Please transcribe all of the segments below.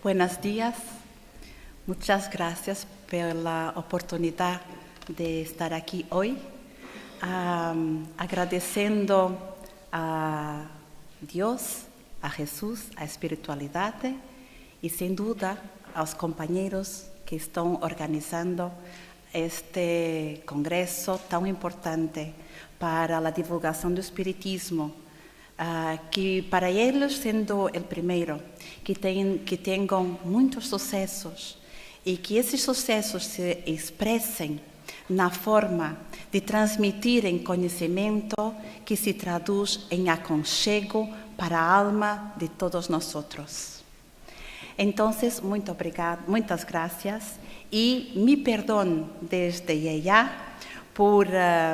Buenos días. Muchas gracias por la oportunidad de estar aquí hoy, agradeciendo a Dios, a Jesús, a espiritualidad y sin duda a los compañeros que están organizando este congreso tan importante para la divulgación del espiritismo, que para ellos siendo el primero, que tengan muchos sucesos y que esses sucesos se expresen na forma de transmitir em conhecimento que se traduz em aconchego para a alma de todos nós. Então, muito obrigada, muitas graças e me perdão desde já por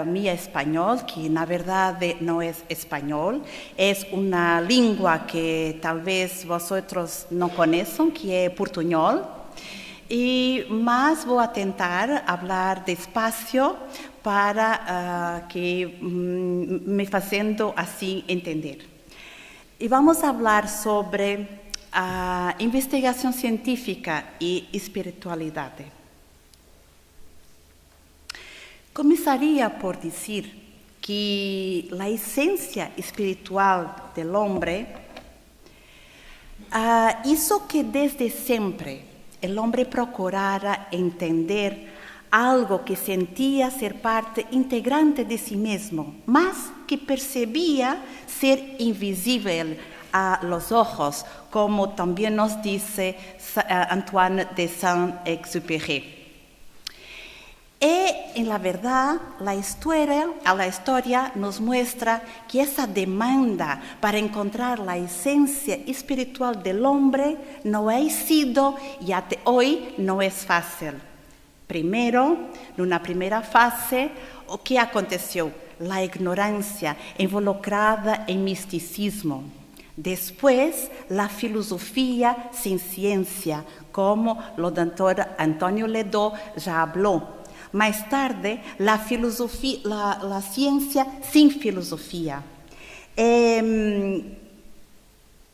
mi espanhol, que na verdade não é espanhol, é uma língua que talvez vosotros não conheçam, que é portunhol. Mas vou tentar falar despacio para que me fazendo assim entender. E vamos falar sobre a investigação científica e espiritualidade. Começaria por dizer que a essência espiritual do homem, isso que desde sempre el hombre procurara entender algo que sentía ser parte integrante de sí mismo, mas que percibía ser invisible a los ojos, como también nos dice Antoine de Saint-Exupéry. Y en la verdad, la historia nos muestra que esa demanda para encontrar la esencia espiritual del hombre no ha sido y hasta hoy no es fácil. Primero, en una primera fase, ¿qué aconteció? La ignorancia involucrada en misticismo. Después, la filosofía sin ciencia, como el doctor Antonio Ledó ya habló. Más tarde, la ciencia sin filosofía.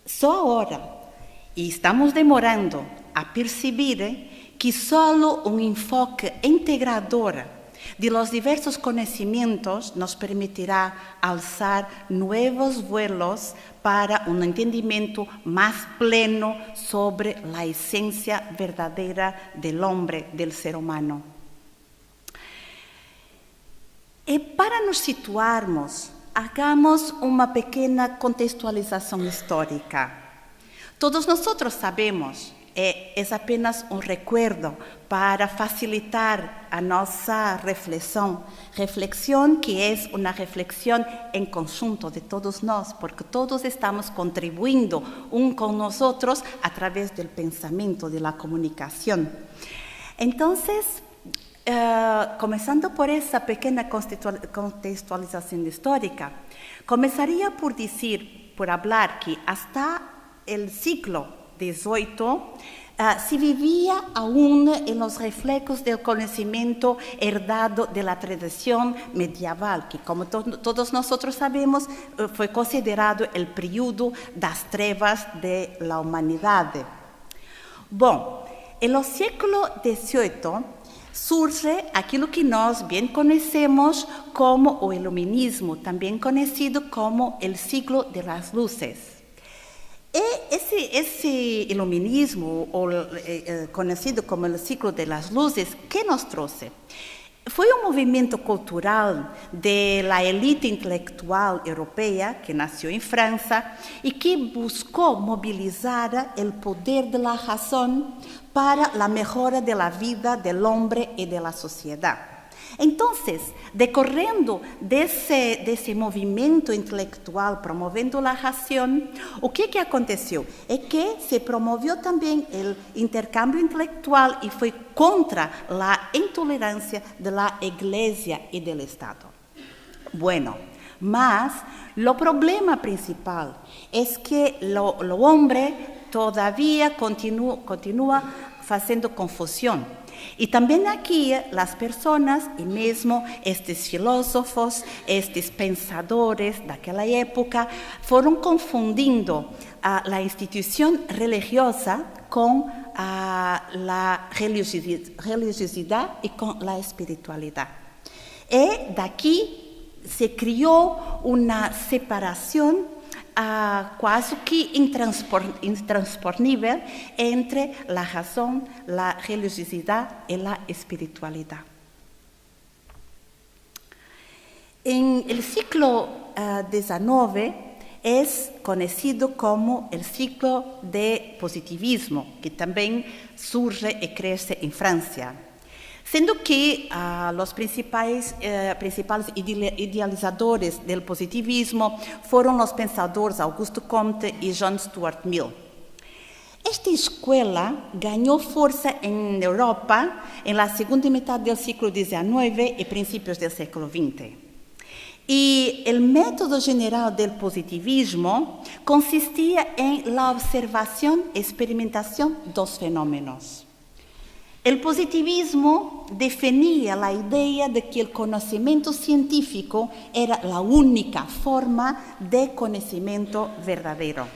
Só ahora, y estamos demorando a percibir que solo un enfoque integrador de los diversos conocimientos nos permitirá alzar nuevos vuelos para un entendimiento más pleno sobre la esencia verdadera del hombre, del ser humano. E para nos situarmos, hagamos uma pequena contextualização histórica. Todos nós sabemos, é apenas um recuerdo para facilitar a nossa reflexão. Reflexão que é uma reflexão em conjunto de todos nós, porque todos estamos contribuindo com nós através do pensamento, da comunicação. Então, comenzando por esa pequeña contextualización histórica, comenzaría por hablar que hasta el siglo XVIII se vivía aún en los reflejos del conocimiento heredado de la tradición medieval, que como todos nosotros sabemos, fue considerado el período das trevas de la humanidad. Bom, en los siglos XVIII, surge aquilo que nós bem conhecemos como o iluminismo, também conhecido como o siglo de las luces. E esse iluminismo, conhecido como o siglo de las luces, que nos trouxe? Foi um movimento cultural da elite intelectual europeia que nasceu em França e que buscou mobilizar o poder da razão para a melhora da vida do homem e da sociedade. Então, decorrendo desse movimento intelectual promovendo a razão, o que aconteceu? É que se promoveu também o intercâmbio intelectual e foi contra a intolerância da Igreja e do Estado. Bueno, mas o problema principal é que o homem todavía continua fazendo confusão. E também aqui as pessoas, e mesmo estes filósofos, estes pensadores daquela época, foram confundindo a instituição religiosa com a religiosidade e com a espiritualidade. E daqui se criou uma separação quase que intransponível entre a razão, a religiosidade e a espiritualidade. En el siglo XIX es conocido como el siglo de positivismo, que también surge y crece en Francia, siendo que los principales idealizadores del positivismo fueron los pensadores Auguste Comte y John Stuart Mill. Esta escuela ganó fuerza en Europa en la segunda mitad del siglo XIX y principios del siglo XX. Y el método general del positivismo consistía en la observación y experimentación de dos fenómenos. El positivismo definía la idea de que el conocimiento científico era la única forma de conocimiento verdadero.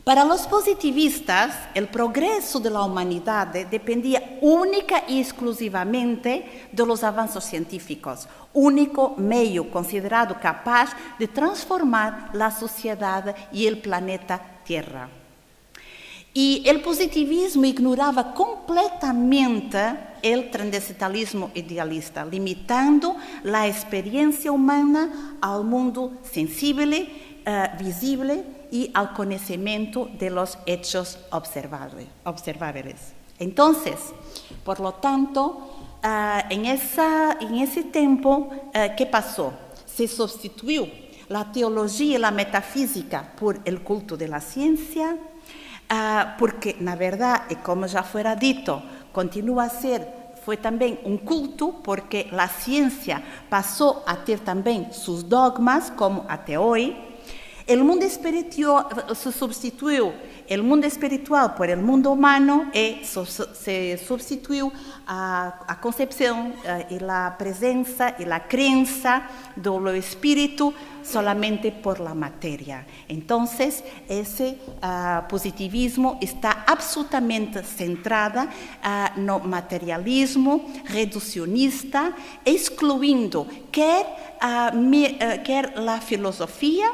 Para los positivistas, el progreso de la humanidad dependía única y exclusivamente de los avances científicos, único medio considerado capaz de transformar la sociedad y el planeta Tierra. Y el positivismo ignoraba completamente el trascendentalismo idealista, limitando la experiencia humana al mundo sensible, visible y al conocimiento de los hechos observables. Entonces, por lo tanto, en ese tiempo, ¿qué pasó? Se sustituyó la teología y la metafísica por el culto de la ciencia, porque, na verdad, y como ya fuera dicho, continúa a ser, fue también un culto, porque la ciencia pasó a tener también sus dogmas, como hasta hoy. El mundo espiritual se sustituyó el mundo espiritual por el mundo humano y se sustituyó a concepción y la presencia y la creencia de lo espíritu solamente por la materia. Entonces, ese positivismo está absolutamente centrado no materialismo reduccionista, excluyendo quer la filosofía,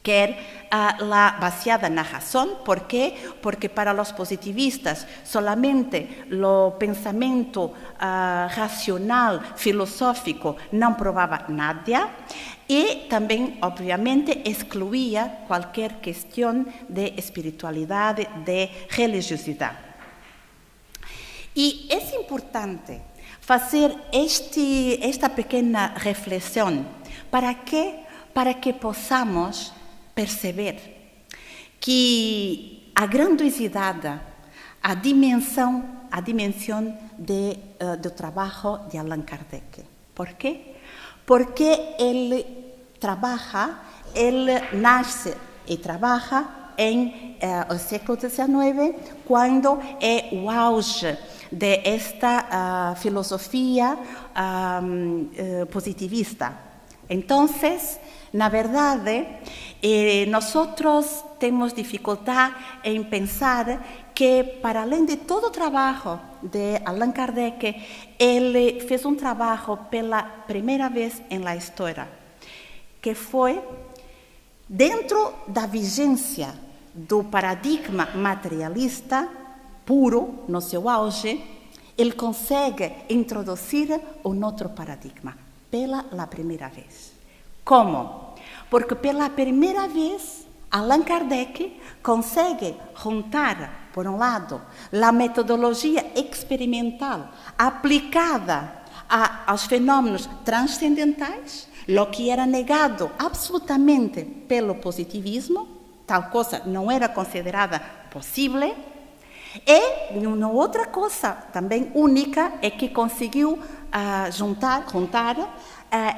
quer la baseada na razón. ¿Por qué? Porque para los positivistas solamente lo pensamiento racional, filosófico, no probaba nada y también, obviamente, excluía cualquier cuestión de espiritualidad, de religiosidad. Y es importante hacer esta pequeña reflexión. ¿Para qué? Para que podamos perceber que a grandiosidade, a dimensão do trabalho de Allan Kardec. ¿Por quê? Porque ele nasce e trabalha em o século XIX, quando é o auge de esta filosofia positivista. Entonces, na verdade, nosotros temos dificuldade em pensar que, para além de todo o trabalho de Allan Kardec, ele fez um trabalho pela primeira vez na história, que foi dentro da vigência do paradigma materialista puro, no seu auge, ele consegue introduzir um outro paradigma, pela primeira vez. Como? Porque pela primeira vez Allan Kardec consegue juntar, por um lado, a metodologia experimental aplicada aos fenômenos transcendentais, o que era negado absolutamente pelo positivismo, tal coisa não era considerada possível. E uma outra coisa também única é que conseguiu juntar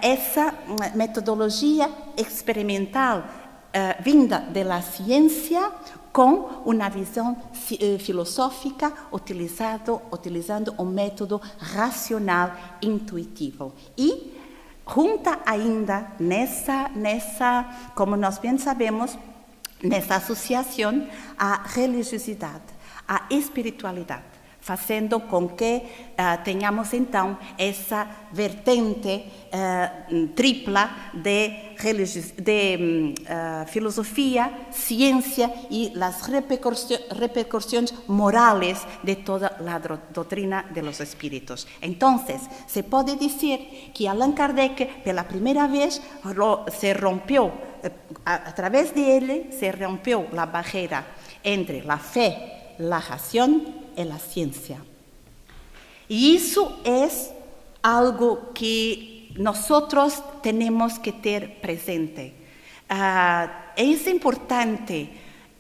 essa metodologia experimental vinda da ciência com uma visão filosófica utilizando um método racional intuitivo. E junta ainda como nós bem sabemos, nessa associação a religiosidade, a espiritualidade, fazendo com que tenhamos então essa vertente tripla de filosofia, ciência e as repercussões morales de toda a doutrina de los espíritos. Então, se pode dizer que Allan Kardec, pela primeira vez, se rompeu, a través de ele, se rompeu a barreira entre a fé, a razão e a ciência. E isso é algo que nós temos que ter presente. É importante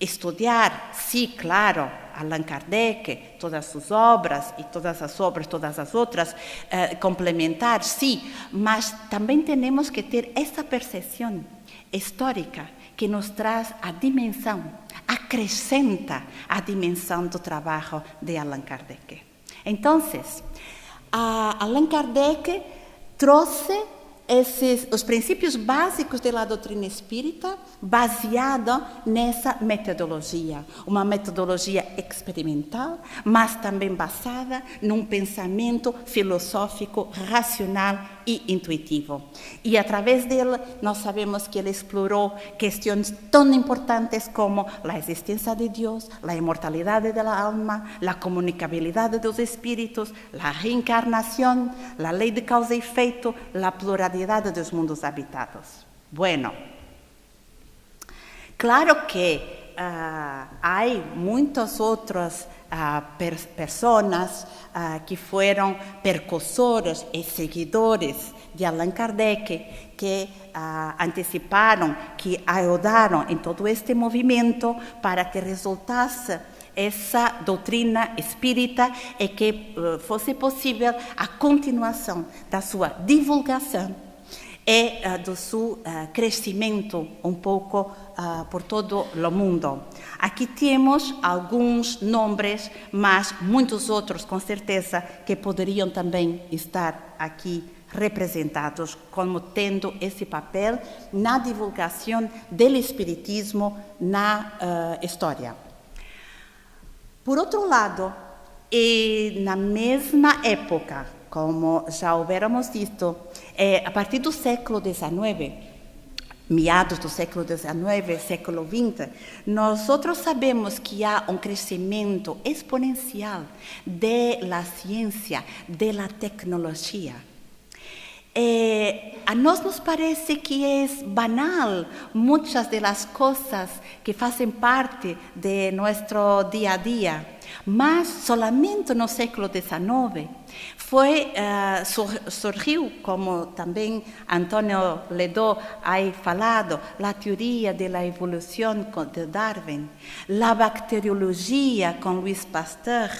estudar, sim, claro, Allan Kardec, todas suas obras e todas as outras, complementar, sim, mas também temos que ter essa percepção histórica que nos traz a dimensão, acrescenta a dimensão do trabalho de Allan Kardec. Então, Allan Kardec trouxe os princípios básicos da doutrina espírita baseado nessa metodologia, uma metodologia experimental, mas também basada num pensamento filosófico, racional e intuitivo. E através dele, nós sabemos que ele explorou questões tão importantes como a existência de Deus, a imortalidade da alma, a comunicabilidade dos espíritos, a reencarnação, a lei de causa e efeito, a pluralidade dos mundos habitados. Bueno, claro que há muitas outras pessoas que foram percursores e seguidores de Allan Kardec, que anteciparam, que ajudaram em todo este movimento para que resultasse essa doutrina espírita e que fosse possível a continuação da sua divulgação e do seu crescimento um pouco por todo o mundo. Aqui temos alguns nomes, mas muitos outros, com certeza, que poderiam também estar aqui representados como tendo esse papel na divulgação do espiritismo na história. Por outro lado, e na mesma época, como já hubiéramos dito, a partir do século XIX, meados do século XIX, século XX, nós sabemos que há um crescimento exponencial da ciência, da tecnologia. A nós nos parece que é banal muitas das coisas que fazem parte de nosso dia a dia, mas solamente no século XIX surgiu, como também Antônio Ledó ha falado, a teoria da evolução de Darwin, a bacteriologia com Louis Pasteur,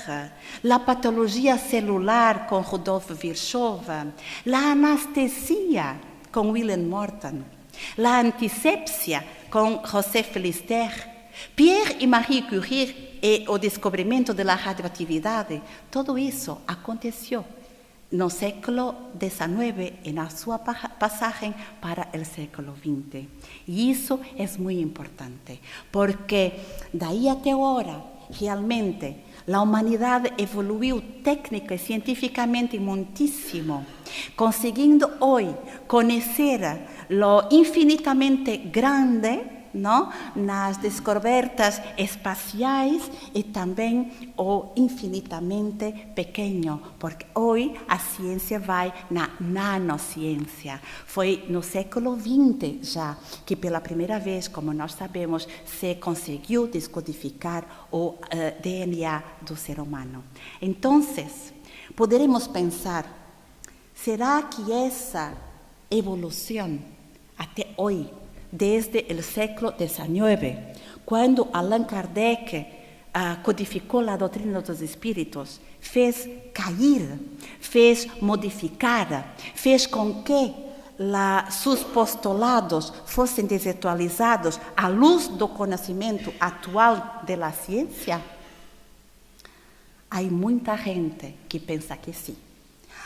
a patologia celular com Rudolf Virchow, a anestesia com Wilhelm Morton, a antisepsia com José Felister, Pierre e Marie Curie e o descobrimento da radioatividade. Tudo isso aconteceu no século XIX e na sua passagem para o século XX. E isso é muito importante, porque daí até agora, realmente, a humanidade evoluiu técnica e cientificamente muitíssimo, conseguindo hoje conhecer o infinitamente grande, não? Nas descobertas espaciais e também o infinitamente pequeno, porque hoje a ciência vai na nanociência. Foi no século XX já que pela primeira vez, como nós sabemos, se conseguiu descodificar o DNA do ser humano. Então, poderemos pensar, será que essa evolução até hoje, desde o século XIX, quando Allan Kardec codificou a doutrina dos espíritos, fez cair, fez modificar, fez com que sus postulados fossem desatualizados à luz do conhecimento atual da ciência? Há muita gente que pensa que sim.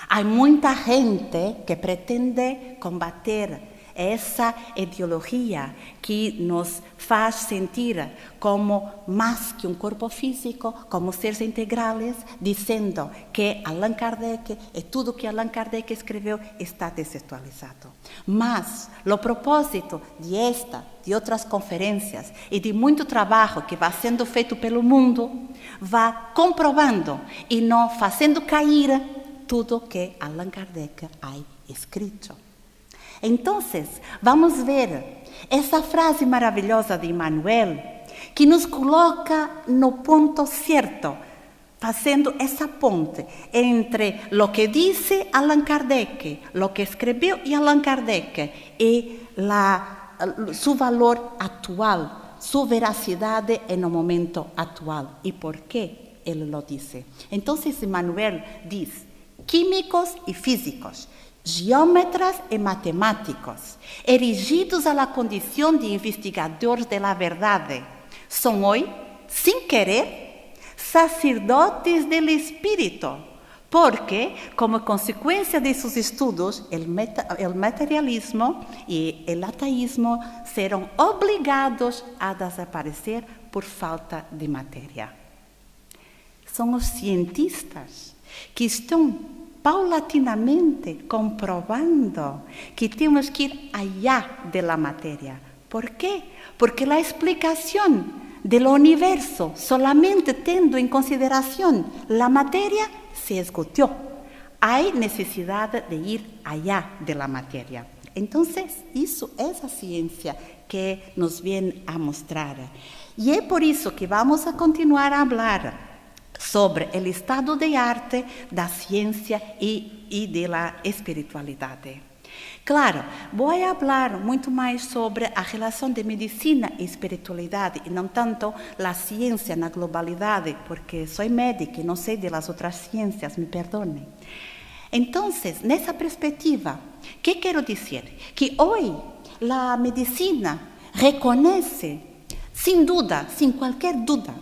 Há muita gente que pretende combater essa ideologia que nos faz sentir como mais que corpo físico, como seres integrais, dizendo que Allan Kardec e tudo que Allan Kardec escreveu está desatualizado. Mas o propósito de esta, de outras conferências e de muito trabalho que vai sendo feito pelo mundo, vai comprovando e não fazendo cair tudo que Allan Kardec ha escrito. Então, vamos ver essa frase maravilhosa de Emmanuel, que nos coloca no ponto certo, fazendo essa ponte entre o que disse Allan Kardec, o que escreveu Allan Kardec e seu valor atual, sua veracidade no momento atual. E por que ele lo disse? Então, Emmanuel diz: químicos e físicos, geómetras e matemáticos, erigidos à condição de investigadores da verdade, são hoje, sem querer, sacerdotes do espírito, porque, como consequência de seus estudos, o materialismo e o ateísmo serão obrigados a desaparecer por falta de matéria. São os cientistas que estão paulatinamente comprovando que temos que ir allá de la matéria. ¿Por quê? Porque a explicação do universo, solamente tendo em consideração a matéria, se esgotou. Há necessidade de ir allá de la matéria. Então, isso é a ciência que nos vem a mostrar. E é por isso que vamos a continuar a falar sobre o estado de arte da ciência e da espiritualidade. Claro, vou falar muito mais sobre a relação de medicina e espiritualidade, e não tanto a ciência na globalidade, porque sou médica e não sei das outras ciências, me perdonem. Então, nessa perspectiva, o que quero dizer? Que hoje a medicina reconhece, sem dúvida, sem qualquer dúvida,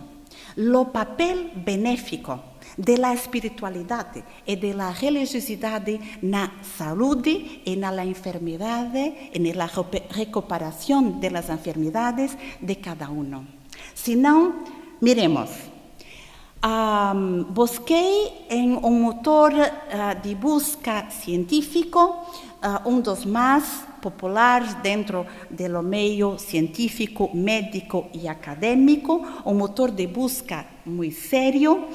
o papel benéfico da espiritualidade e da religiosidade na saúde e na enfermidade e na recuperação das enfermidades de cada um. Se não, miremos. Busquei em motor de busca científico, dos mais populares dentro do meio científico, médico e acadêmico, motor de busca muito sério.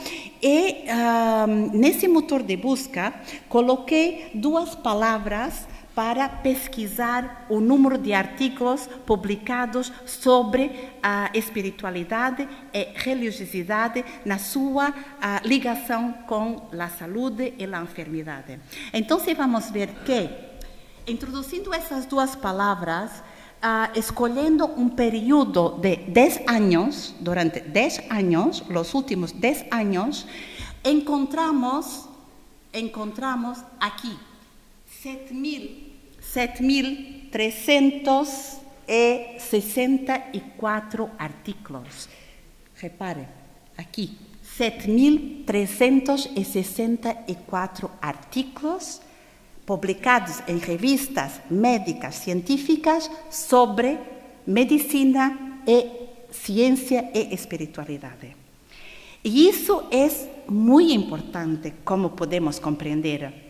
E nesse motor de busca coloquei duas palavras para pesquisar o número de artigos publicados sobre a espiritualidade e religiosidade na sua ligação com a saúde e a enfermidade. Então, vamos ver que, introduzindo essas duas palavras, escolhendo período de 10 anos, durante 10 anos, os últimos 10 anos, encontramos aqui 7.364 artículos. Repare, aqui, 7.364 artículos publicados em revistas médicas científicas sobre medicina e ciência e espiritualidade. E isso é muito importante, como podemos compreender.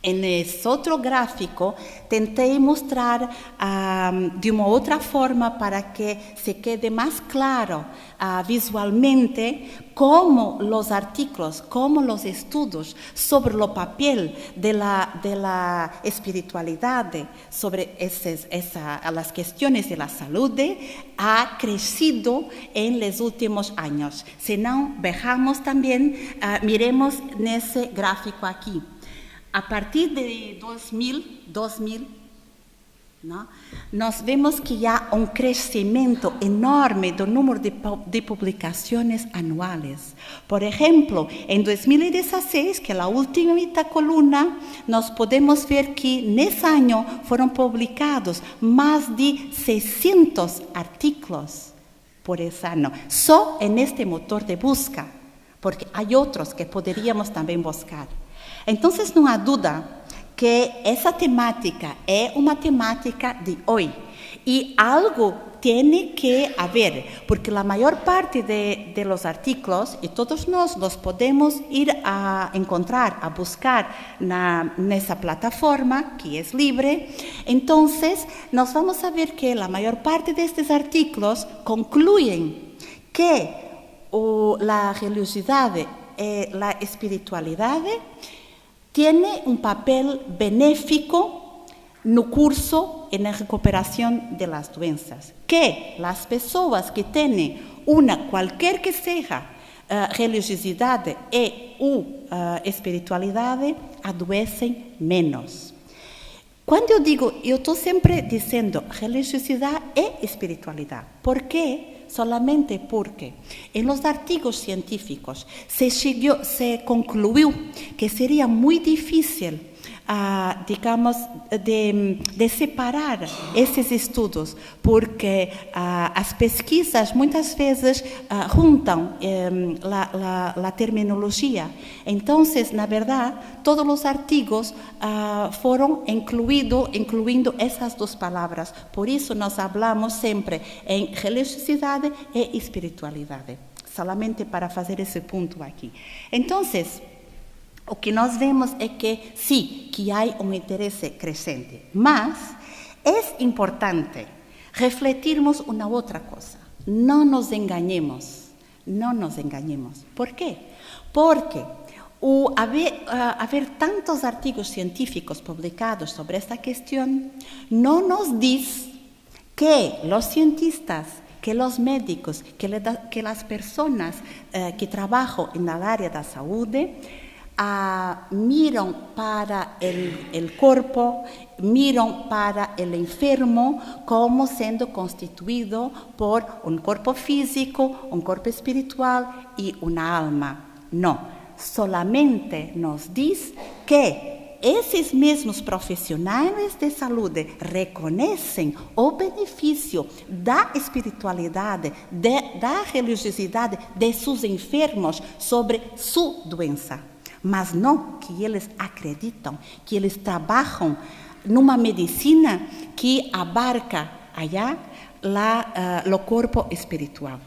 Nesse outro gráfico, tentei mostrar de uma outra forma para que se quede mais claro visualmente como os artículos, como os estudos sobre o papel da espiritualidade, sobre as questões da saúde, ha crescido em los últimos anos. Se não, vejamos também, miremos nesse gráfico aqui. A partir de 2000, ¿no? Nós vemos que há um crescimento enorme do número de publicações anuais. Por exemplo, em 2016, que é a última coluna, nós podemos ver que nesse ano foram publicados mais de 600 artículos por esse ano, só neste motor de busca, porque há outros que poderíamos também buscar. Então, não há dúvida que essa temática é uma temática de hoje e algo tem que haver, porque a maior parte de los artículos, e todos nós podemos ir a encontrar, a buscar nessa plataforma, que é livre. Então, nós vamos a ver que a maior parte destes artículos concluem que a religiosidade e a espiritualidade tiene un papel benéfico no curso en la recuperación de las doenças. Que las personas que tienen cualquier que sea religiosidad o espiritualidad adoecen menos. Cuando yo digo, yo estoy siempre diciendo religiosidad y espiritualidad. ¿Por qué? Solamente porque en los artículos científicos se concluyó que sería muy difícil, digamos, de separar esses estudos, porque as pesquisas muitas vezes juntam a terminologia. Então, na verdade, todos os artigos foram incluindo essas duas palavras. Por isso, nós falamos sempre em religiosidade e espiritualidade. Solamente para fazer esse ponto aqui. Então, o que nós vemos é que sim, que há um interesse crescente, mas é importante refletirmos uma outra coisa. Não nos enganemos. ¿Por quê? Porque haver tantos artigos científicos publicados sobre esta questão não nos diz que os cientistas, que os médicos, que as pessoas que trabalham na área da saúde miran para el cuerpo, miran para el enfermo como siendo constituido por un cuerpo físico, un cuerpo espiritual y una alma. No, solamente nos dice que esses mesmos profissionais de saúde reconhecem o benefício da espiritualidade, da religiosidade de seus enfermos sobre sua doença. Mas não que eles acreditam, que eles trabalham numa medicina que abarca allá o corpo espiritual.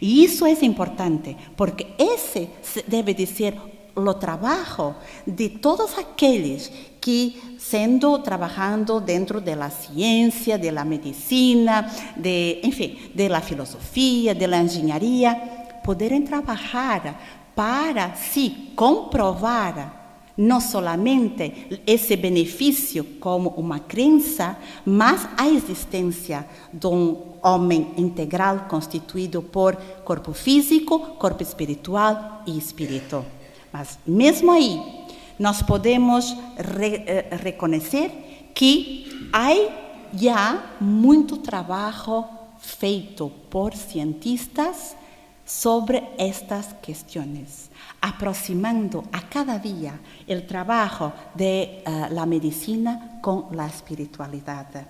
E isso é importante, porque esse deve de ser o trabalho de todos aqueles que, trabalhando dentro da ciência, da medicina, da filosofia, da engenharia, poderem trabalhar para se comprovar não somente esse benefício como uma crença, mas a existência de um homem integral constituído por corpo físico, corpo espiritual e espírito. Mas mesmo aí, nós podemos reconhecer que há já muito trabalho feito por cientistas sobre estas questões, aproximando a cada dia o trabalho de la medicina com a espiritualidade.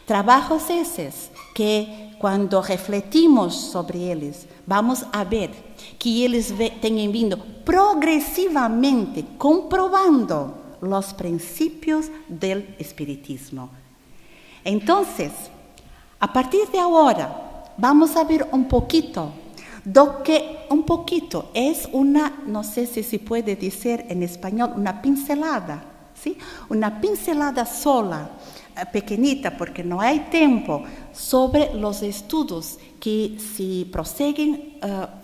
Trabalhos esses que, quando refletimos sobre eles, vamos a ver que eles têm vindo progressivamente comprovando os princípios do espiritismo. Então, a partir de agora, vamos a ver um pouquito es una, no sé si se puede decir en español, una pincelada, ¿sí? Una pincelada sola, pequeñita, porque no hay tiempo, sobre los estudios que se prosiguen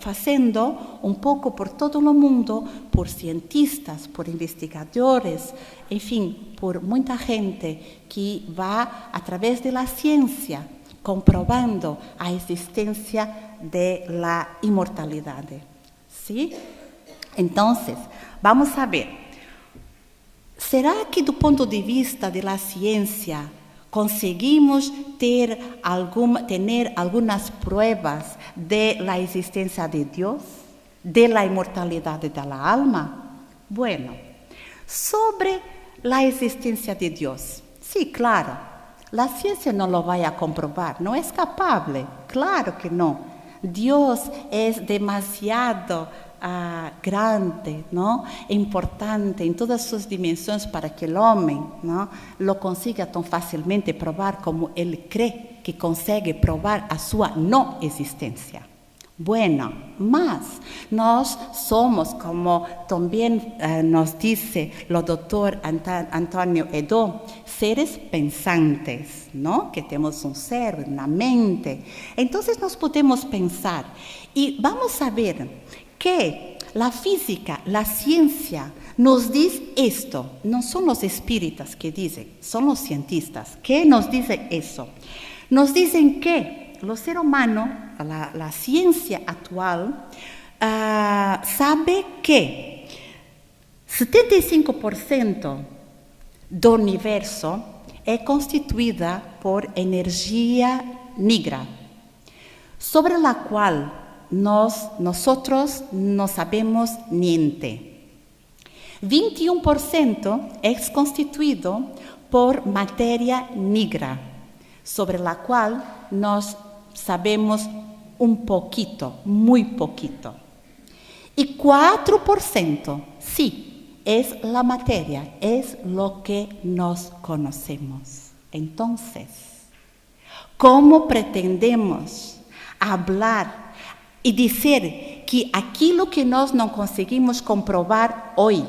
haciendo un poco por todo el mundo, por cientistas, por investigadores, en fin, por mucha gente que va a través de la ciencia comprobando a existência de la inmortalidade. ¿Sí? Entonces, vamos a ver. ¿Será que do ponto de vista de la ciencia ¿Conseguimos tener algunas pruebas de la existencia de Dios, de la inmortalidad de la alma? Bueno, sobre la existencia de Dios, sí, claro, la ciencia no lo va a comprobar, no es capaz, claro que no. Dios es demasiado grande, ¿no? E importante en todas sus dimensiones para que el hombre, ¿no?, lo consiga tan fácilmente probar como él cree que consigue probar a su no existencia. Bueno, más nos somos, como también nos dice el doctor Antonio Edo, seres pensantes, ¿no? Que tenemos un ser, una mente. Entonces nos podemos pensar y vamos a ver que la física, la ciencia nos dice esto. No son los espíritas que dicen, son los cientistas. ¿Qué nos dice eso? Nos dicen que los seres humanos, la ciencia actual, sabe que 75% del universo es constituida por energía negra, sobre la cual nosotros no sabemos niente. 21% es constituido por materia negra, sobre la cual nos sabemos un poquito, muy poquito. Y 4%, sí, es la materia, es lo que nos conocemos. Entonces, ¿cómo pretendemos hablar y decir que aquello que nós não conseguimos comprobar hoy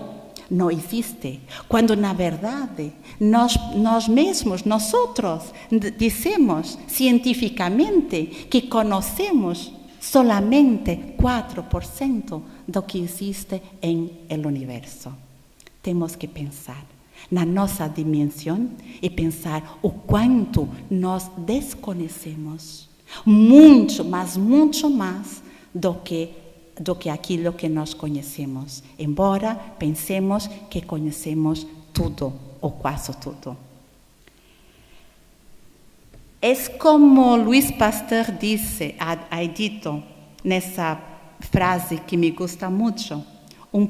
no existe, cuando na verdade nós mesmos, nosotros, dizemos cientificamente que conocemos solamente 4% do que existe en el universo. Temos que pensar na nossa dimensão e pensar o quanto nós desconhecemos, muito mais do que aquilo que nós conhecemos, embora pensemos que conhecemos tudo ou quase tudo. É como Luís Pasteur disse, ha dito nessa frase que me gusta muito: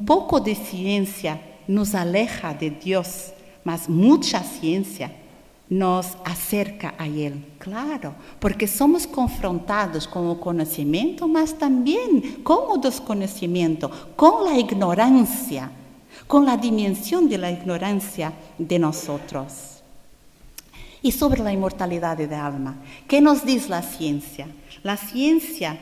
pouco de ciência nos aleja de Deus, mas muita ciência nos acerca a Él. Claro, porque somos confrontados com o conhecimento, mas também com o desconhecimento, com a ignorância, com a dimensão da ignorância de nós. E sobre a imortalidade da alma, que nos diz a ciência? A ciência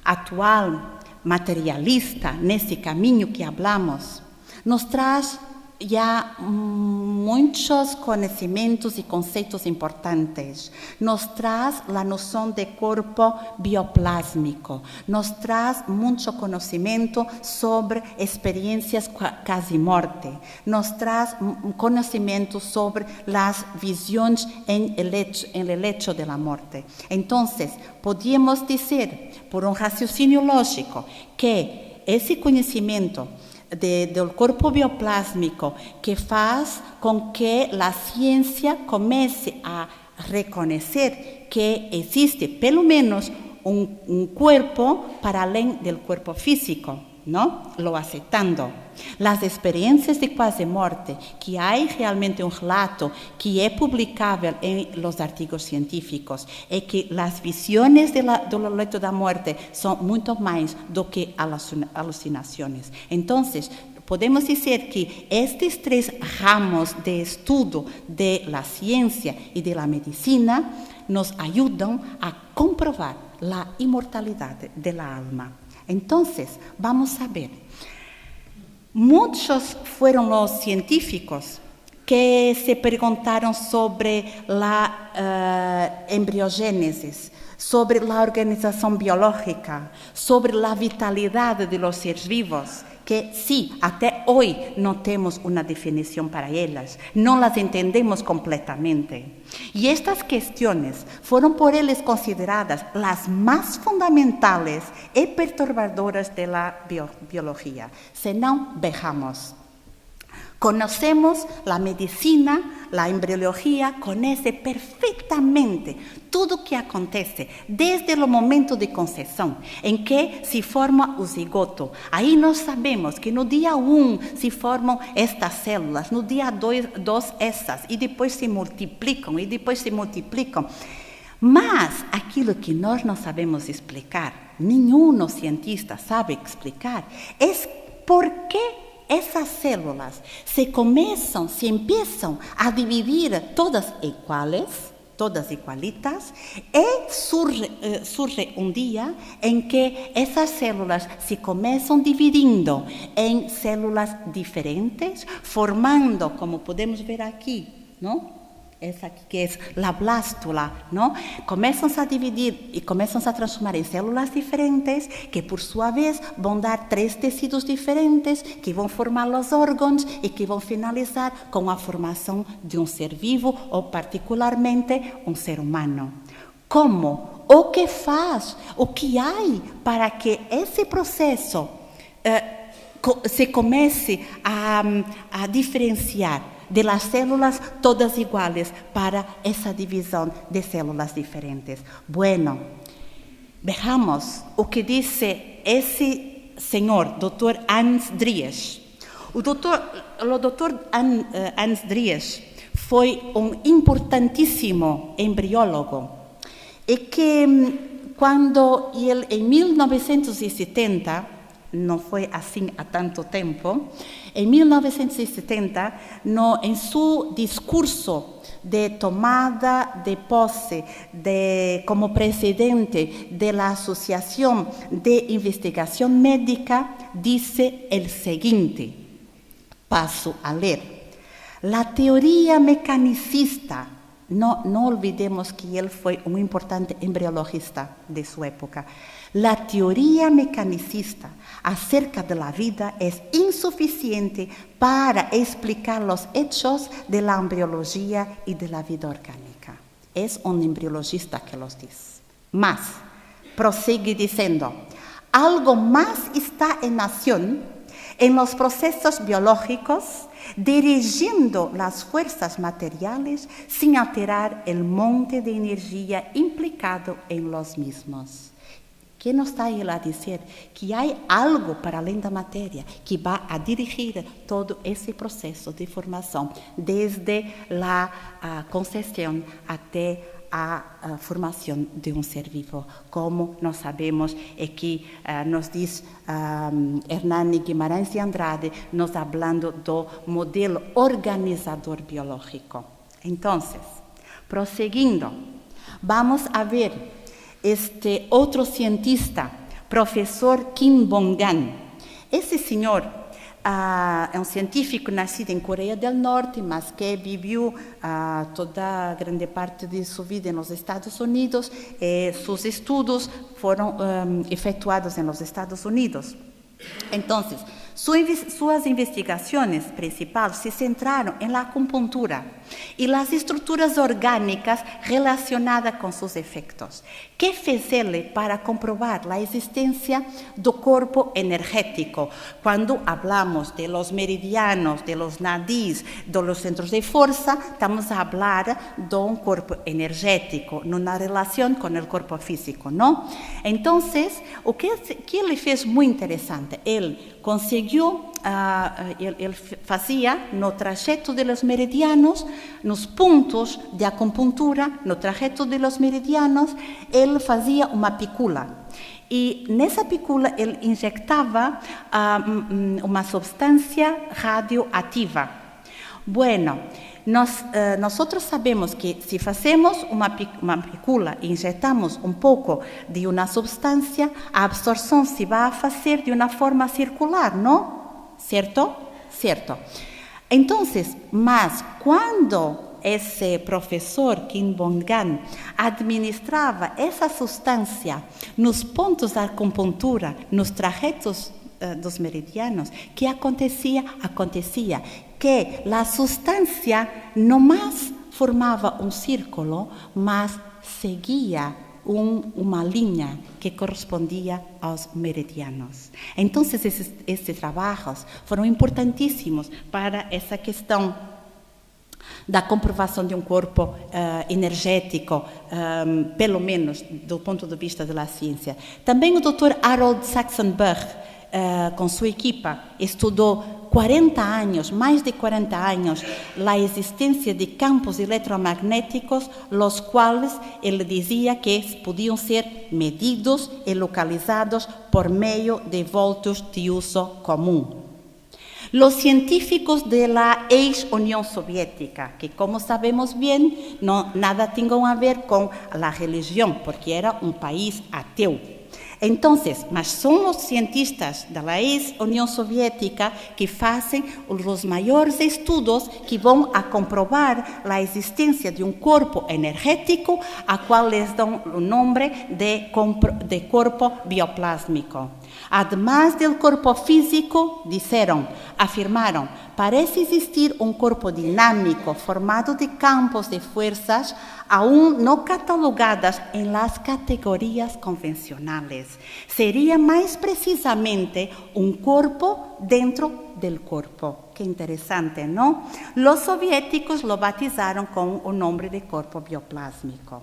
atual, materialista, nesse caminho que hablamos, nos traz ya muchos conocimientos y conceptos importantes. Nos trae la noción de cuerpo bioplásmico, nos trae mucho conocimiento sobre experiencias casi muerte, nos trae conocimiento sobre las visiones en el hecho de la muerte. Entonces, podríamos decir, por un raciocinio lógico, que ese conocimiento del cuerpo bioplásmico que faz com que a ciência comece a reconhecer que existe pelo menos cuerpo para além del cuerpo físico, ¿no? Lo aceptando. Las experiencias de quase muerte, que hay realmente un relato que es publicable en los artigos científicos, y que las visiones del lecho de la muerte son mucho más do que alucinaciones. Entonces, podemos decir que estos tres ramos de estudio de la ciencia y de la medicina nos ayudan a comprobar la inmortalidad de la alma. Entonces, vamos a ver. Muchos fueron los científicos que se preguntaron sobre la embriogénesis, sobre la organización biológica, sobre la vitalidad de los seres vivos, que sí, hasta hoy no tenemos una definición para ellas, no las entendemos completamente. Y estas cuestiones fueron por ellos consideradas las más fundamentales y perturbadoras de la biología. Si no, veamos. Conocemos la medicina, la embriología, conoce perfectamente tudo o que acontece desde o momento de concepção, em que se forma o zigoto. Aí nós sabemos que no dia 1 se formam estas células, no dia 2 essas, e depois se multiplicam, Mas aquilo que nós não sabemos explicar, nenhum cientista sabe explicar, é por que essas células se empiezam a dividir todas iguales, todas igualitas, e surge um dia em que essas células se começam dividindo em células diferentes, formando, como podemos ver aqui, não? Essa aqui que é a blástula, não? Começam a dividir e começam a transformar em células diferentes, que por sua vez vão dar 3 tecidos diferentes, que vão formar os órgãos e que vão finalizar com a formação de um ser vivo ou particularmente um ser humano. Como? O que faz? O que há para que esse processo se comece a diferenciar de las células todas iguales para essa divisão de células diferentes? Bueno, vejamos o que dice esse senhor, Dr. Hans Dries. O Dr. Hans Dries foi importantíssimo embriólogo e que quando ele, em 1970, não foi assim há tanto tempo, em 1970, em seu discurso de tomada de posse como presidente da Associação de Investigação Médica, disse o seguinte, passo a ler: la teoria mecanicista, não olvidemos que ele foi um importante embriologista de sua época, la teoria mecanicista acerca de la vida es insuficiente para explicar los hechos de la embriología y de la vida orgánica. Es un embriologista que los dice. Mas, prosigue diciendo, algo más está en acción en los procesos biológicos, dirigiendo las fuerzas materiales sin alterar el monte de energía implicado en los mismos. Que nos está ele a dizer? Que há algo para além da matéria que vai a dirigir todo esse processo de formação, desde a concepção até a formação de um ser vivo. Como nós sabemos, é que nos diz Hernani Guimarães de Andrade, nos falando do modelo organizador biológico. Então, prosseguindo, vamos a ver este outro cientista, professor Kim Bong-gan. Esse senhor é um científico nascido em Coreia do Norte, mas que viveu toda a grande parte de sua vida nos Estados Unidos. Seus estudos foram efetuados nos Estados Unidos. Então, suas investigações principais se centraram em la acupuntura e las estruturas orgânicas relacionadas com seus efeitos. Que fez ele para comprovar a existência do corpo energético? Quando falamos de los meridianos, de los nadis, de los centros de força, estamos a falar de um corpo energético, numa relação com o corpo físico, não? Então, o que ele fez muito interessante, ele conseguiu, ele fazia no trajeto de los meridianos, nos pontos de acupuntura, no trajeto de los meridianos, ele fazia uma pícula. E nessa pícula ele injectava uma substância radioativa. Bueno, nós sabemos que se fazemos uma pícula e injetamos um pouco de uma substância, a absorção se vai fazer de uma forma circular, não? Certo? Certo. Então, mas quando esse professor Kim Bong-gan administrava essa substância nos pontos da acupuntura, nos trajetos dos meridianos, que acontecia que a substância não mais formava um círculo, mas seguia uma linha que correspondia aos meridianos. Então, esses trabalhos foram importantíssimos para essa questão da comprovação de um corpo energético, pelo menos do ponto de vista da ciência. Também o Dr. Harold Saxenberg, com sua equipa, estudou 40 anos, mais de 40 anos, a existência de campos eletromagnéticos, los quais ele dizia que podiam ser medidos e localizados por meio de voltios de uso comum. Los científicos de la ex-Unión Soviética, que como sabemos bien, nada tenían a ver con la religión, porque era un país ateo. Entonces, mas son los cientistas de la ex-Unión Soviética que hacen los mayores estudios que van a comprobar la existencia de un cuerpo energético, a cual les dan el nombre de cuerpo bioplásmico. Además del cuerpo físico, afirmaron, parece existir un cuerpo dinámico formado de campos de fuerzas aún no catalogadas en las categorías convencionales. Sería más precisamente un cuerpo dentro del cuerpo. Qué interesante, ¿no? Los soviéticos lo bautizaron con un nombre de cuerpo bioplásmico.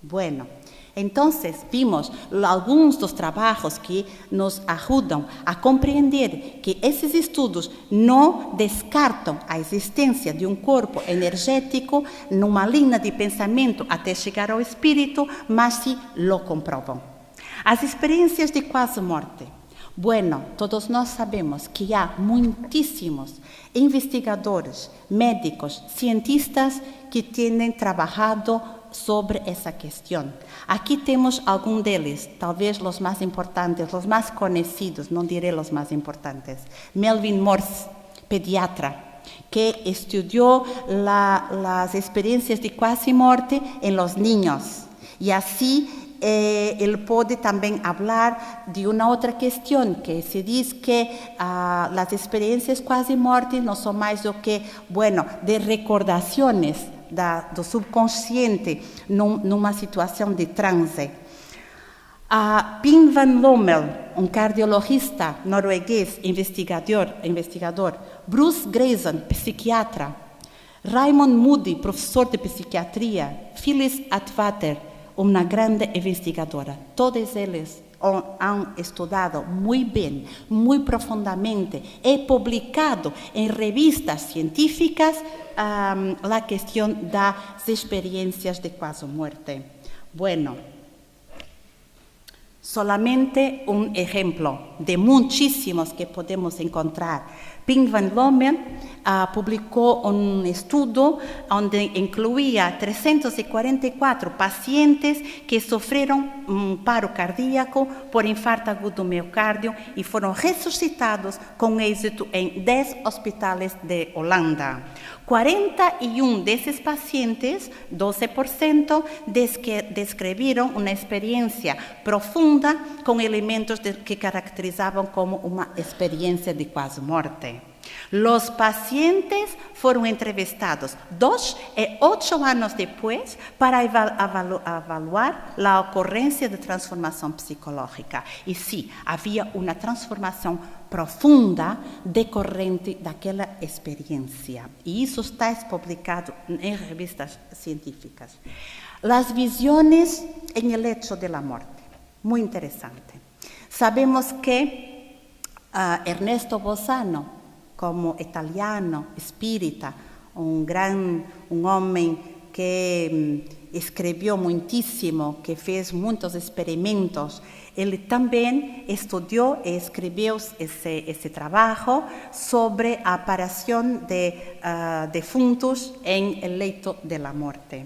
Bueno, entonces vimos algunos dos trabajos que nos ayudan a comprender que esos estudios no descartan a existencia de un cuerpo energético en una línea de pensamiento hasta llegar al espíritu, mas sí lo comproban. Las experiencias de quasi muerte. Bueno, todos nós sabemos que há muitíssimos investigadores, médicos, cientistas que têm trabalhado sobre essa questão. Aqui temos alguns deles, talvez os mais importantes, os mais conhecidos, não direi os mais importantes. Melvin Morse, pediatra, que estudou as experiências de quase morte em los niños. E assim, ele pode também falar de uma outra questão, que se diz que as experiências quase morte não são mais do que, de recordações do subconsciente numa situação de transe. Pim van Lommel, cardiologista norueguês, investigador, Bruce Grayson, psiquiatra, Raymond Moody, professor de psiquiatria, Phyllis Atwater, uma grande investigadora. Todos eles han estudado muy bien, muy profundamente, he publicado en revistas científicas la cuestión de las experiencias de quasi muerte. Bueno, solamente un ejemplo de muchísimos que podemos encontrar. Pim van Lommel publicó un estudio donde incluía 344 pacientes que sufrieron un paro cardíaco por infarto agudo do miocárdio y fueron resucitados con éxito en 10 hospitales de Holanda. 41 de esos pacientes, 12%, describieron una experiencia profunda con elementos que caracterizaban como una experiencia de quasi muerte. Los pacientes fueron entrevistados 2 y 8 años después para evaluar la ocurrencia de transformación psicológica. Y sí, había una transformación profunda decorrente de aquella experiencia. Y eso está publicado en revistas científicas. Las visiones en el hecho de la muerte. Muy interesante. Sabemos que Ernesto Bolzano, como italiano, espírita, un hombre que escribió muchísimo, que fez muchos experimentos. Él también estudió y escribió ese trabajo sobre la aparición de difuntos en el lecho de la muerte.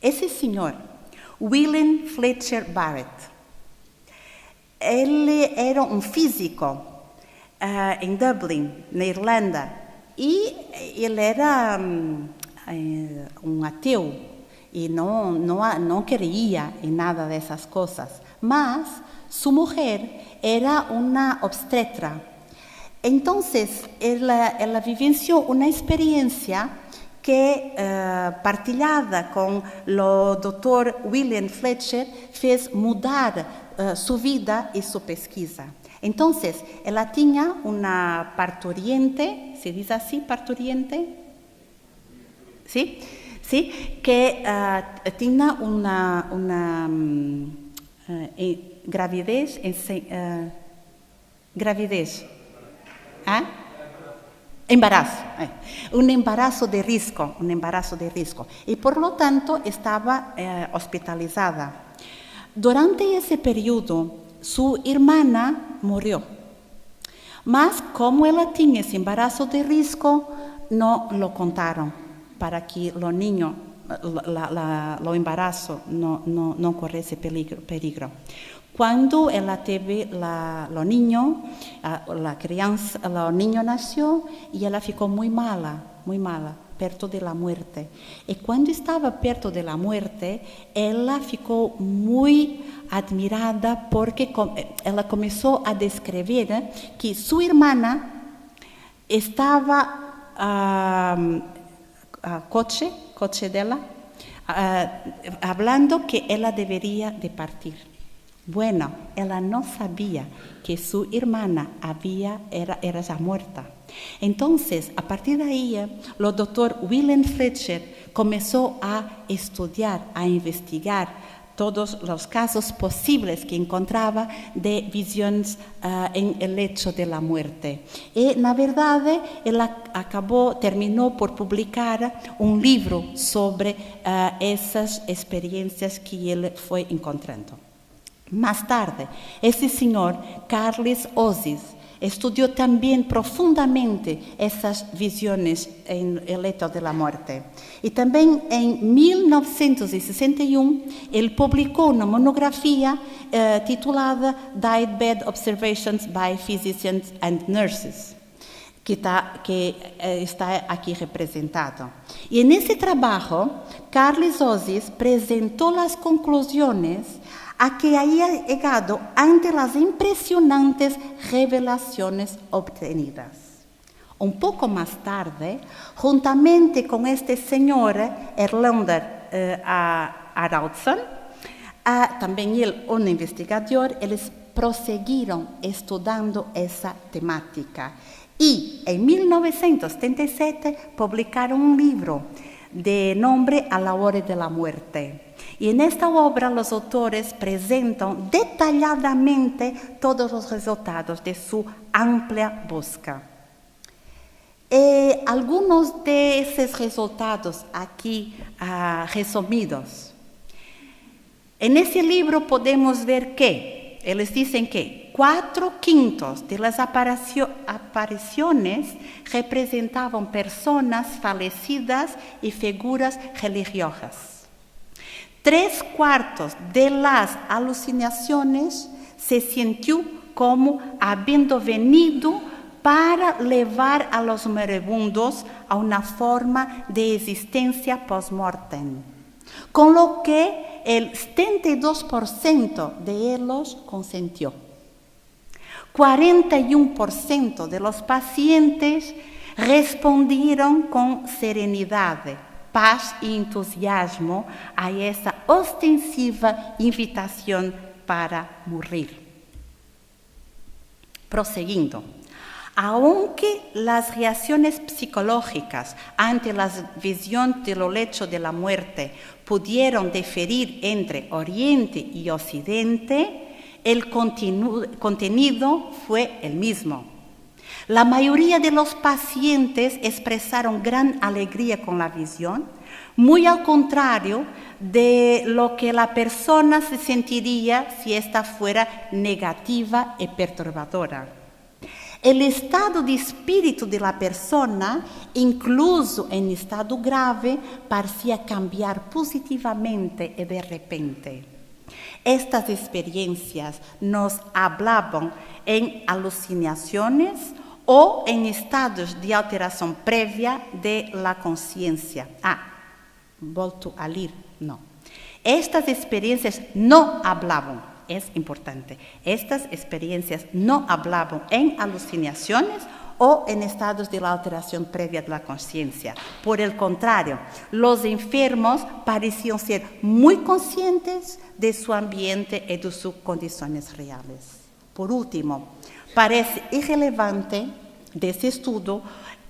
Ese señor, William Fletcher Barrett, él era un físico en Dublín, na Irlanda, e ele era um ateu e não queria em nada dessas coisas, mas sua mulher era uma obstetra. Então, ela vivenciou uma experiência que, partilhada com o Dr. William Fletcher, fez mudar sua vida e sua pesquisa. Então, ela tinha uma parturiente, se diz assim, parturiente? Sim? Sim, que tinha uma gravidez, gravidez, embarazo, un embarazo de riesgo, y por lo tanto estaba hospitalizada. Durante ese periodo, su hermana murió, mas como ella tenía ese embarazo de riesgo, no lo contaron para que los niños, lo embarazo no corriese peligro. Cuando ella teve los niños, los niños nació y ella ficó muy mala, perto de la muerte. Y cuando estaba perto de la muerte, ella ficou muy admirada porque ella comenzó a describir que su hermana estaba coche dela, hablando que ella debería de partir. Bueno, ella no sabía que su hermana era ya muerta. Entonces, a partir de ahí, el doctor William Fletcher comenzó a estudiar, a investigar todos los casos posibles que encontraba de visiones en el lecho de la muerte. Y, la verdad, él terminó por publicar un libro sobre esas experiencias que él fue encontrando. Más tarde, ese señor, Carles Ozies, estudió también profundamente esas visiones en el lecho de la muerte. Y también en 1961, él publicó una monografía titulada Dietbed Observations by Physicians and Nurses, que está aquí representado. Y en ese trabajo, Carles Ozies presentó las conclusiones a que había llegado ante las impresionantes revelaciones obtenidas. Un poco más tarde, juntamente con este señor, Erlander Arautzen, también él, un investigador, ellos prosiguieron estudiando esa temática. Y en 1977 publicaron un libro de nombre A la hora de la muerte. Y en esta obra los autores presentan detalladamente todos los resultados de su amplia búsqueda. Algunos de esos resultados aquí resumidos. En ese libro podemos ver que, ellos dicen que 4/5 de las apariciones representaban personas fallecidas y figuras religiosas. 3/4 de las alucinaciones se sintió como habiendo venido para llevar a los moribundos a una forma de existencia post-mortem, con lo que el 72% de ellos consintió. 41% de los pacientes respondieron con serenidad, paz y entusiasmo a esa ostensiva invitación para morir. Prosiguiendo, aunque las reacciones psicológicas ante la visión del lecho de la muerte pudieron diferir entre Oriente y Occidente, el contenido fue el mismo. La mayoría de los pacientes expresaron gran alegría con la visión, muy al contrario de lo que la persona se sentiría si esta fuera negativa y perturbadora. El estado de espíritu de la persona, incluso en estado grave, parecía cambiar positivamente y de repente. Estas experiencias nos hablaban en alucinaciones o en estados de alteración previa de la conciencia. Volto a leer, no. Estas experiencias no hablaban, es importante, estas experiencias no hablaban en alucinaciones o en estados de la alteración previa de la conciencia. Por el contrario, los enfermos parecían ser muy conscientes de su ambiente y de sus condiciones reales. Por último, parece irrelevante de ese estudio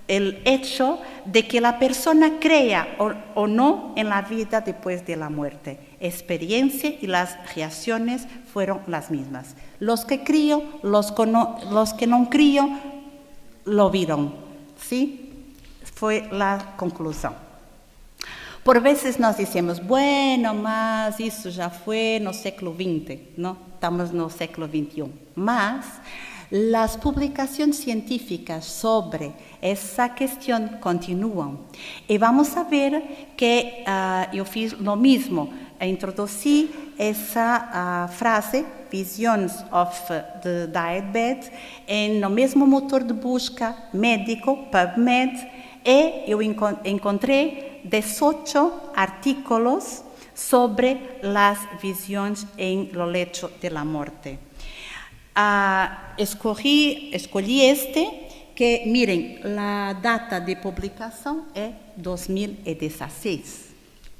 el hecho de que la persona crea o no en la vida después de la muerte. Experiencia y las reacciones fueron las mismas. Los que crío, los que no crío, lo vieron. ¿Sí? Fue la conclusión. Por veces nos decimos, bueno, mas isso já foi no século XX, ¿no? Estamos no século XXI. Mas las publicaciones científicas sobre esa cuestión continúan. Y vamos a ver que yo fiz lo mismo. Introducí esa frase, Visions of the Dietbed, en el mismo motor de busca médico, PubMed, y yo encontré 18 artículos sobre las visiones en el lecho de la muerte. Escogí que, miren, la data de publicación es 2016.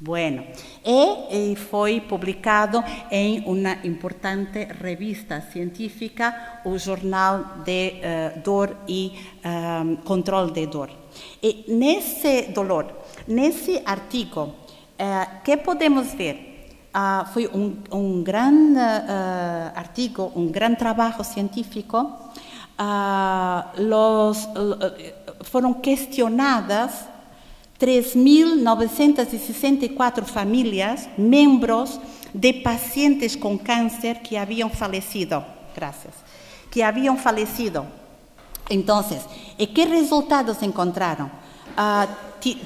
Bueno, y fue publicado en una importante revista científica, o Jornal de Dor y Control de Dor. Y nesse artigo, ¿qué podemos ver? Fue un gran artículo, un gran trabajo científico. Fueron cuestionadas 3.964 familias, miembros de pacientes con cáncer que habían fallecido. Gracias. Que habían fallecido. Entonces, ¿qué resultados encontraron?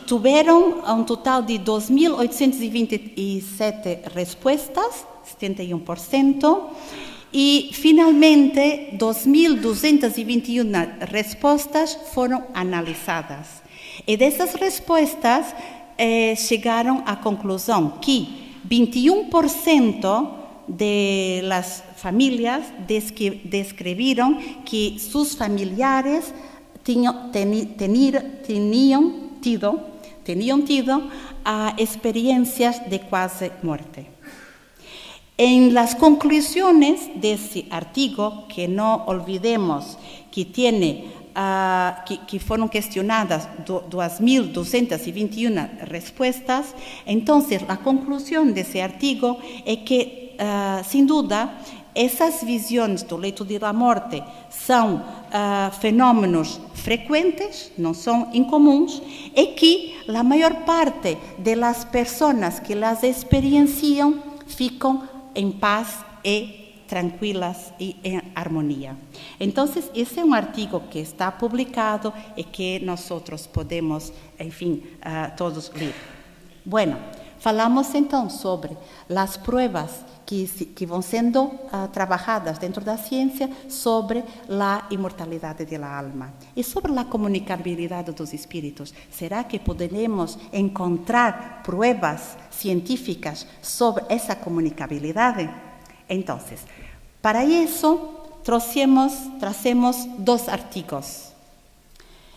Tuvieron un total de 2.827 respuestas, 71%, y finalmente 2.221 respuestas fueron analizadas. Y de esas respuestas llegaron a conclusión que 21% de las familias describieron que sus familiares tenían tido experiencias de cuasi muerte. En las conclusiones de ese artículo, que no olvidemos que que fueron cuestionadas 2.221 respuestas, entonces la conclusión de ese artículo es que, sin duda, esas visiones do leito de la muerte são fenómenos frecuentes, não são incomuns, e que a maior parte das pessoas que las experienciam ficam em paz e tranquilas y en armonía. Entonces, ese es un artículo que está publicado y que nosotros podemos, en fin, todos leer. Bueno, falamos entonces sobre las pruebas que van siendo trabajadas dentro de la ciencia sobre la inmortalidad de la alma y sobre la comunicabilidad de los espíritus. ¿Será que podremos encontrar pruebas científicas sobre esa comunicabilidad? Entonces, para eso tracemos dos artículos.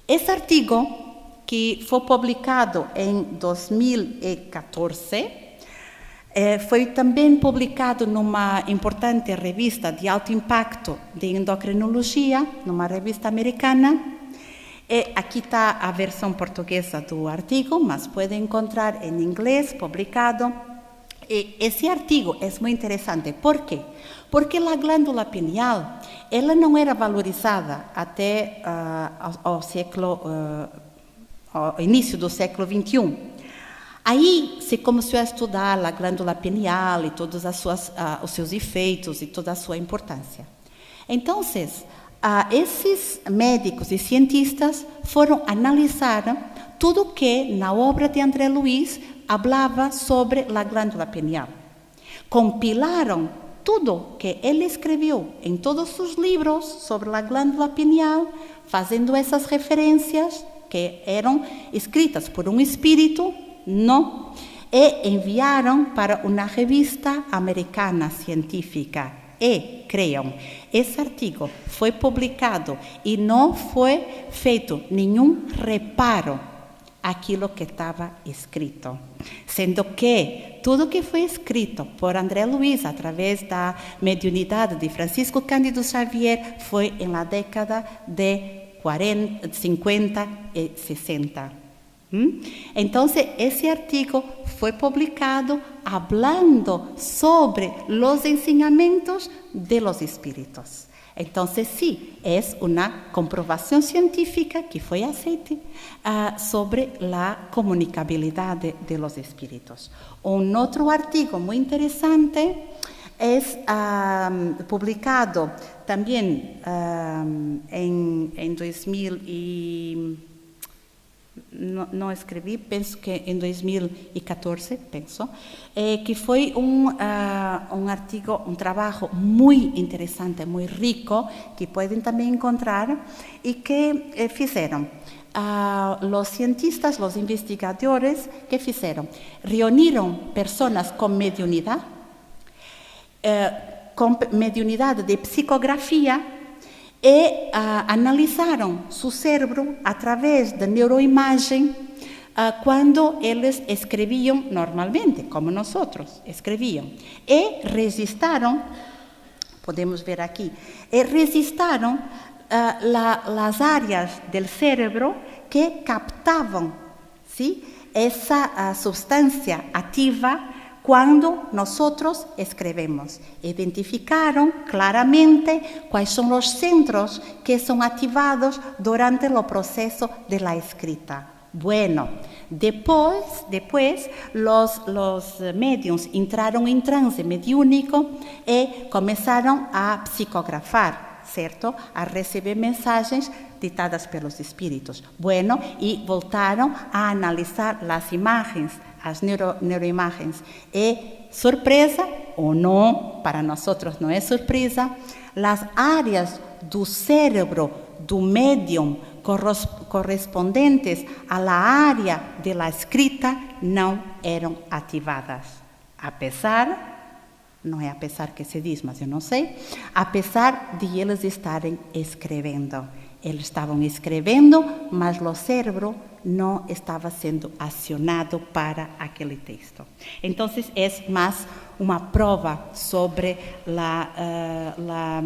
Ese artículo, que fue publicado en 2014, fue también publicado en una importante revista de alto impacto de endocrinología, en una revista americana. Aquí está la versión portuguesa del artículo, mas puede encontrar en inglés publicado. Esse artigo é muito interessante. Por quê? Porque a glândula pineal ela não era valorizada até ao início do século XXI. Aí se começou a estudar a glândula pineal e todos os seus efeitos e toda a sua importância. Então, esses médicos e cientistas foram analisar tudo que na obra de André Luiz hablaba sobre la glándula pineal. Compilaron todo que él escribió en todos sus libros sobre la glándula pineal, haciendo esas referencias que eran escritas por un espíritu, no, y enviaron para una revista americana científica, E, creiam, esse artigo foi publicado e não foi feito nenhum reparo àquilo que estava escrito. Sendo que tudo que foi escrito por André Luiz através da mediunidade de Francisco Cândido Xavier foi na década de 40, 50 e 60. Então, esse artigo foi publicado hablando sobre os ensinamentos de los espíritos. Então, sim, é uma comprovação científica que foi aceita sobre a comunicabilidade de los espíritos. Outro artigo muito interessante é publicado também em 2000 e... Não escrevi, penso que em 2014, que foi um artigo, um trabalho muito interessante, muito rico, que podem também encontrar, e que fizeram os cientistas, os investigadores, que fizeram? Reuniram pessoas com mediunidade de psicografia, e analisaram seu cérebro através da neuroimagem quando eles escreviam normalmente, como nós escrevíamos. E registraram, podemos ver aqui, registraram as áreas do cérebro que captavam, ¿sí?, essa substância ativa quando nós escrevemos. Identificaram claramente quais são os centros que são ativados durante o processo de la escrita. Bueno, depois os médiums entraram em transe mediúnico e começaram a psicografar, certo? A receber mensagens ditadas pelos espíritos. Bueno, e voltaram a analisar as imagens, as neuroimagens. E, surpresa, ou não, para nós não é surpresa, as áreas do cérebro do médium correspondentes à área da escrita não eram ativadas. Não é apesar que se diz, mas eu não sei, apesar de eles estarem escrevendo. Eles estavam escrevendo, mas o cérebro não estava sendo acionado para aquele texto. Então, é mais uma prova sobre a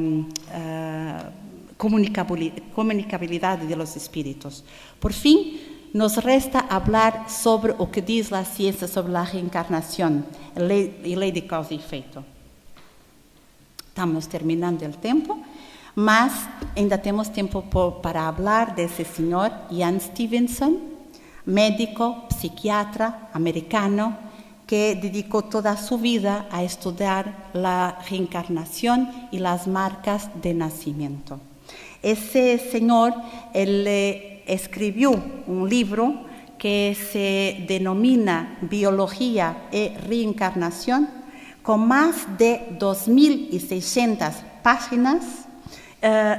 comunicabilidade de los espíritos. Por fim, nos resta falar sobre o que diz a ciência sobre a reencarnação, lei de causa e efeito. Estamos terminando o tempo, mas ainda temos tempo para falar desse senhor Ian Stevenson, médico, psiquiatra americano, que dedicou toda a sua vida a estudar a reencarnação e as marcas de nascimento. Esse senhor, ele escreveu um livro que se denomina Biologia e Reencarnação, com mais de 2.600 páginas,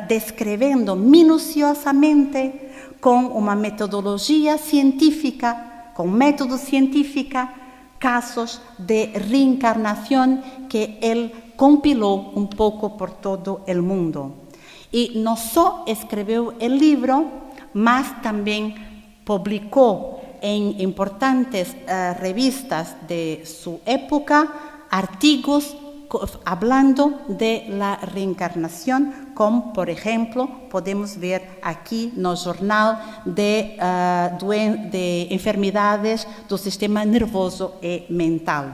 descrevendo minuciosamente, com uma metodologia científica, com método científico, casos de reencarnação que ele compilou um pouco por todo o mundo. E não só escreveu o livro, mas também publicou em importantes revistas de sua época artigos hablando de la reencarnação, como, por exemplo, podemos ver aqui no jornal de enfermidades do sistema nervoso e mental.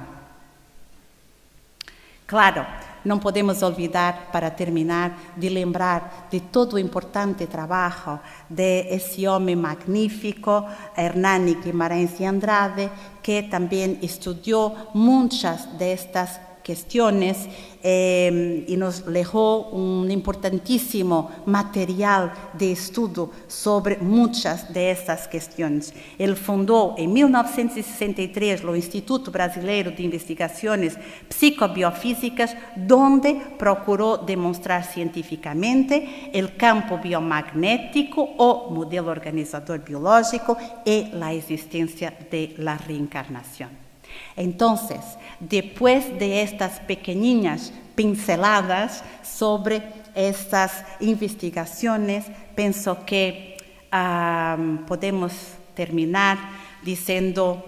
Claro, não podemos olvidar, para terminar, de lembrar de todo o importante trabalho de esse homem magnífico, Hernani Guimarães de Andrade, que também estudou muitas destas questões e nos legou importantíssimo material de estudo sobre muitas dessas questões. Ele fundou em 1963 o Instituto Brasileiro de Investigações Psicobiofísicas, onde procurou demonstrar cientificamente o campo biomagnético, o modelo organizador biológico e a existência de la reencarnação. Entonces, después de estas pequeñas pinceladas sobre estas investigaciones, pienso que podemos terminar diciendo,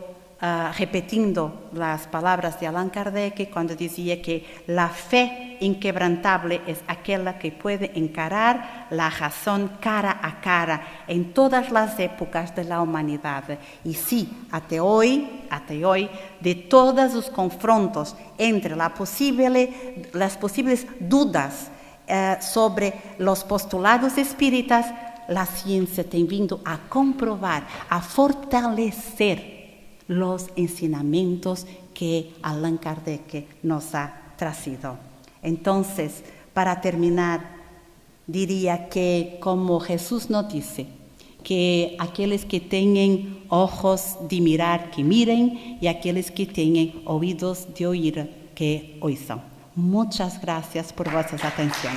repitiendo las palabras de Allan Kardec cuando decía que la fe inquebrantable es aquella que puede encarar la razón cara a cara en todas las épocas de la humanidad. Y sí, hasta hoy, de todos los confrontos entre las posibles dudas sobre los postulados espíritas, la ciencia tem vindo a comprobar, a fortalecer los ensinamientos que Allan Kardec nos ha traído. Entonces, para terminar, diría que como Jesús nos dice, que aquellos que tienen ojos de mirar, que miren, y aquellos que tienen oídos de oír, que oigan. Muchas gracias por vuestra atención.